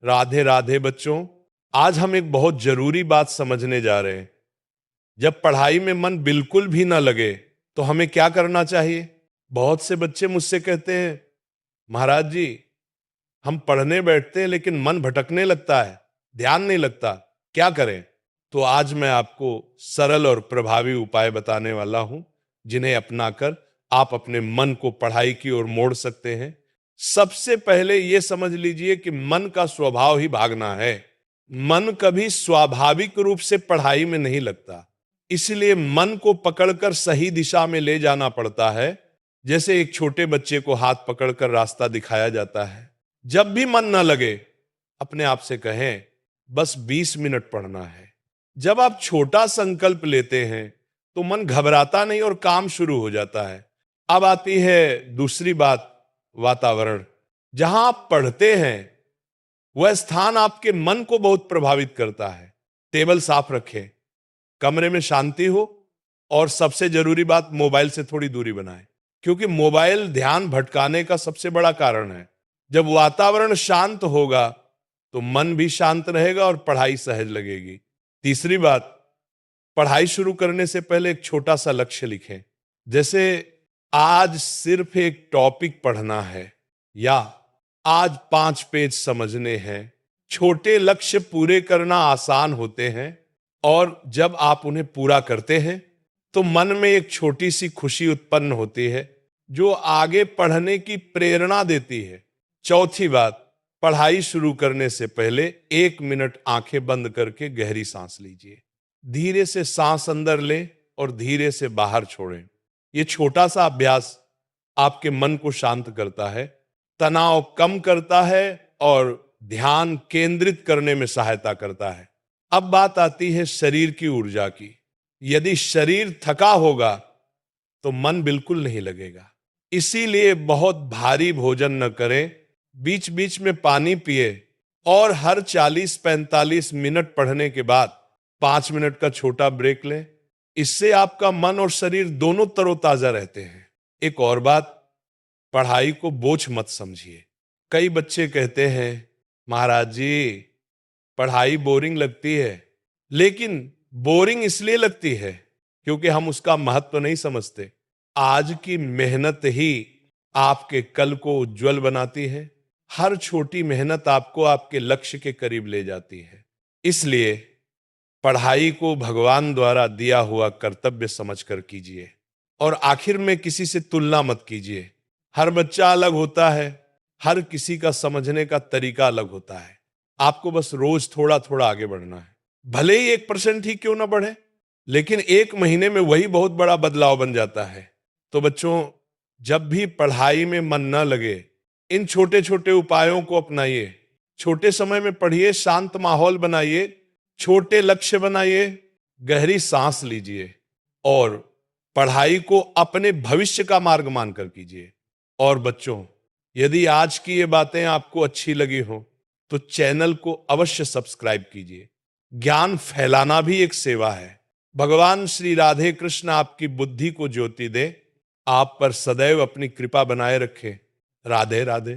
राधे राधे बच्चों। आज हम एक बहुत जरूरी बात समझने जा रहे हैं। जब पढ़ाई में मन बिल्कुल भी ना लगे तो हमें क्या करना चाहिए। बहुत से बच्चे मुझसे कहते हैं, महाराज जी, हम पढ़ने बैठते हैं लेकिन मन भटकने लगता है, ध्यान नहीं लगता, क्या करें। तो आज मैं आपको सरल और प्रभावी उपाय बताने वाला हूं, जिन्हें अपनाकर आप अपने मन को पढ़ाई की ओर मोड़ सकते हैं। सबसे पहले यह समझ लीजिए कि मन का स्वभाव ही भागना है। मन कभी स्वाभाविक रूप से पढ़ाई में नहीं लगता, इसलिए मन को पकड़कर सही दिशा में ले जाना पड़ता है। जैसे एक छोटे बच्चे को हाथ पकड़कर रास्ता दिखाया जाता है। जब भी मन ना लगे, अपने आप से कहें, बस 20 मिनट पढ़ना है। जब आप छोटा संकल्प लेते हैं तो मन घबराता नहीं और काम शुरू हो जाता है। अब आती है दूसरी बात, वातावरण। जहां आप पढ़ते हैं वह स्थान आपके मन को बहुत प्रभावित करता है। टेबल साफ रखें, कमरे में शांति हो, और सबसे जरूरी बात, मोबाइल से थोड़ी दूरी बनाएं, क्योंकि मोबाइल ध्यान भटकाने का सबसे बड़ा कारण है। जब वातावरण शांत होगा तो मन भी शांत रहेगा और पढ़ाई सहज लगेगी। तीसरी बात, पढ़ाई शुरू करने से पहले एक छोटा सा लक्ष्य लिखें। जैसे आज सिर्फ एक टॉपिक पढ़ना है, या आज 5 पेज समझने हैं। छोटे लक्ष्य पूरे करना आसान होते हैं, और जब आप उन्हें पूरा करते हैं तो मन में एक छोटी सी खुशी उत्पन्न होती है, जो आगे पढ़ने की प्रेरणा देती है। चौथी बात, पढ़ाई शुरू करने से पहले 1 मिनट आंखें बंद करके गहरी सांस लीजिए। धीरे से सांस अंदर लें और धीरे से बाहर छोड़ें। यह छोटा सा अभ्यास आपके मन को शांत करता है, तनाव कम करता है और ध्यान केंद्रित करने में सहायता करता है। अब बात आती है शरीर की ऊर्जा की। यदि शरीर थका होगा तो मन बिल्कुल नहीं लगेगा। इसीलिए बहुत भारी भोजन न करें, बीच बीच में पानी पिए, और हर 40-45 मिनट पढ़ने के बाद 5 मिनट का छोटा ब्रेक लें। इससे आपका मन और शरीर दोनों तरोताजा रहते हैं। एक और बात, पढ़ाई को बोझ मत समझिए। कई बच्चे कहते हैं, महाराज जी, पढ़ाई बोरिंग लगती है। लेकिन बोरिंग इसलिए लगती है क्योंकि हम उसका महत्व नहीं समझते। आज की मेहनत ही आपके कल को उज्जवल बनाती है। हर छोटी मेहनत आपको आपके लक्ष्य के करीब ले जाती है। इसलिए पढ़ाई को भगवान द्वारा दिया हुआ कर्तव्य समझकर कीजिए, और आखिर में किसी से तुलना मत कीजिए। हर बच्चा अलग होता है, हर किसी का समझने का तरीका अलग होता है। आपको बस रोज थोड़ा थोड़ा आगे बढ़ना है। भले ही 1% ही क्यों ना बढ़े, लेकिन 1 महीने में वही बहुत बड़ा बदलाव बन जाता है। तो बच्चों, जब भी पढ़ाई में मन न लगे, इन छोटे छोटे उपायों को अपनाइए। छोटे समय में पढ़िए, शांत माहौल बनाइए, छोटे लक्ष्य बनाइए, गहरी सांस लीजिए, और पढ़ाई को अपने भविष्य का मार्ग मानकर कीजिए। और बच्चों, यदि आज की ये बातें आपको अच्छी लगी हो तो चैनल को अवश्य सब्सक्राइब कीजिए। ज्ञान फैलाना भी एक सेवा है। भगवान श्री राधे कृष्ण आपकी बुद्धि को ज्योति दे, आप पर सदैव अपनी कृपा बनाए रखे। राधे राधे।